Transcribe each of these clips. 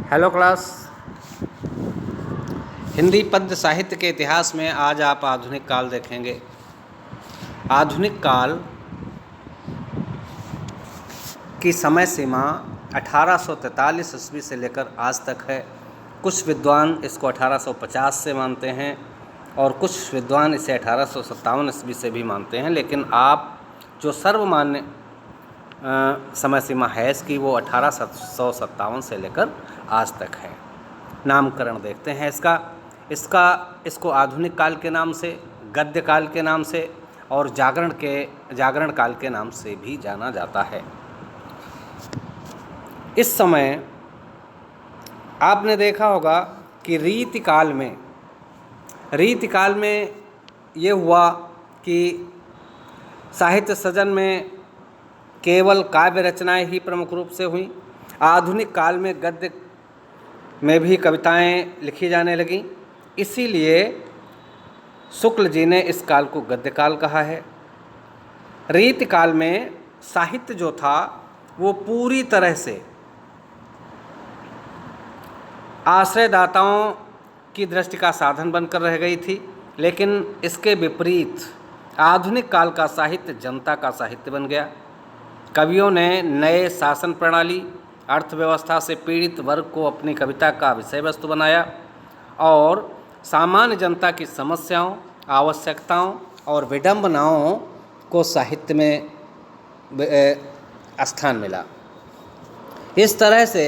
Hello class. Hindi पद्य साहित्य के इतिहास में आज आप आधुनिक काल देखेंगे। आधुनिक काल की समय सीमा 1843 ईस्वी से लेकर आज तक है। कुछ विद्वान इसको 1850 से मानते हैं और कुछ विद्वान इसे 1857 ईस्वी से भी मानते हैं, लेकिन आप जो सर्वमान्य समय सीमा है इसकी वो 1857 से लेकर आज तक है। नामकरण देखते हैं इसको आधुनिक काल के नाम से, गद्य काल के नाम से और जागरण काल के नाम से भी जाना जाता है। इस समय आपने देखा होगा कि रीति काल में ये हुआ कि साहित्य सृजन में केवल काव्य रचनाएं ही प्रमुख रूप से हुई। आधुनिक काल में गद्य में भी कविताएं लिखी जाने लगीं, इसीलिए शुक्ल जी ने इस काल को गद्य काल कहा है। रीति काल में साहित्य जो था वो पूरी तरह से आश्रयदाताओं की दृष्टि का साधन बनकर रह गई थी, लेकिन इसके विपरीत आधुनिक काल का साहित्य जनता का साहित्य बन गया। कवियों ने नए शासन प्रणाली, अर्थव्यवस्था से पीड़ित वर्ग को अपनी कविता का विषय वस्तु बनाया और सामान्य जनता की समस्याओं, आवश्यकताओं और विडंबनाओं को साहित्य में स्थान मिला। इस तरह से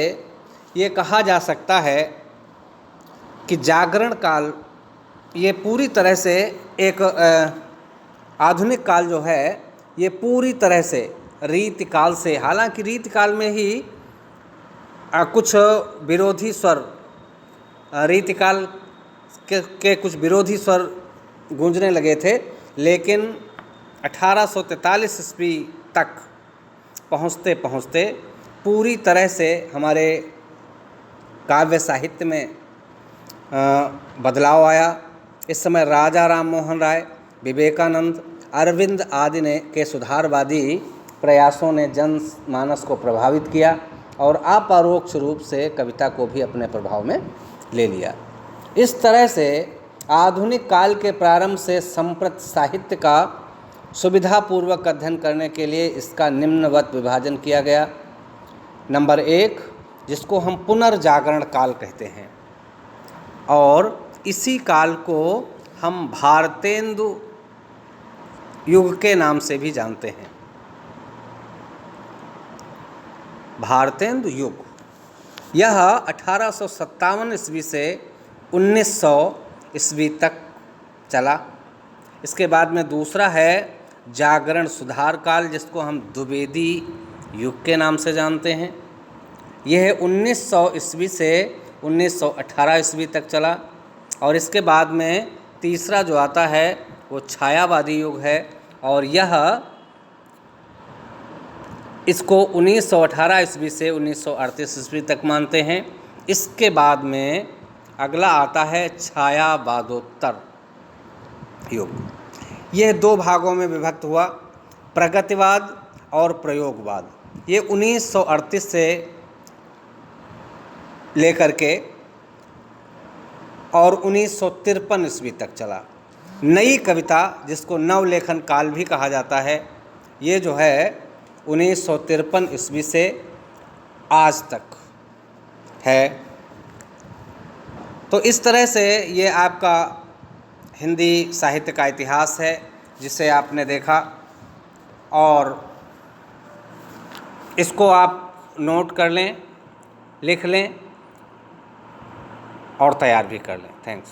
ये कहा जा सकता है कि जागरण काल ये पूरी तरह से एक आधुनिक काल जो है ये पूरी तरह से रीति काल से, हालांकि रीति काल में ही कुछ विरोधी स्वर, रीति काल के कुछ विरोधी स्वर गूंजने लगे थे, लेकिन 1843 ईस्वी तक पहुँचते पहुँचते पूरी तरह से हमारे काव्य साहित्य में बदलाव आया। इस समय राजा राम मोहन राय, विवेकानंद, अरविंद आदि के सुधारवादी प्रयासों ने जनमानस को प्रभावित किया और अपरोक्ष रूप से कविता को भी अपने प्रभाव में ले लिया। इस तरह से आधुनिक काल के प्रारंभ से संप्रत साहित्य का सुविधापूर्वक अध्ययन करने के लिए इसका निम्नवत विभाजन किया गया। नंबर 1, जिसको हम पुनर्जागरण काल कहते हैं, और इसी काल को हम भारतेंदु युग के नाम से भी जानते हैं। भारतेंदु युग यह 1857 ईस्वी से 1900 ईस्वी तक चला। इसके बाद में दूसरा है जागरण सुधार काल, जिसको हम द्विवेदी युग के नाम से जानते हैं। यह 1900 ईस्वी से 1918 ईस्वी तक चला। और इसके बाद में तीसरा जो आता है वो छायावादी युग है, और यह इसको 1918 ईस्वी से 1938 ईस्वी तक मानते हैं। इसके बाद में अगला आता है छायावादोत्तर युग। यह 2 भागों में विभक्त हुआ, प्रगतिवाद और प्रयोगवाद। ये 1938 से लेकर के और 1953 ईस्वी तक चला। नई कविता, जिसको नवलेखन काल भी कहा जाता है, ये जो है 1953 ईस्वी से आज तक है। तो इस तरह से ये आपका हिंदी साहित्य का इतिहास है जिसे आपने देखा, और इसको आप नोट कर लें, लिख लें और तैयार भी कर लें। थैंक्स।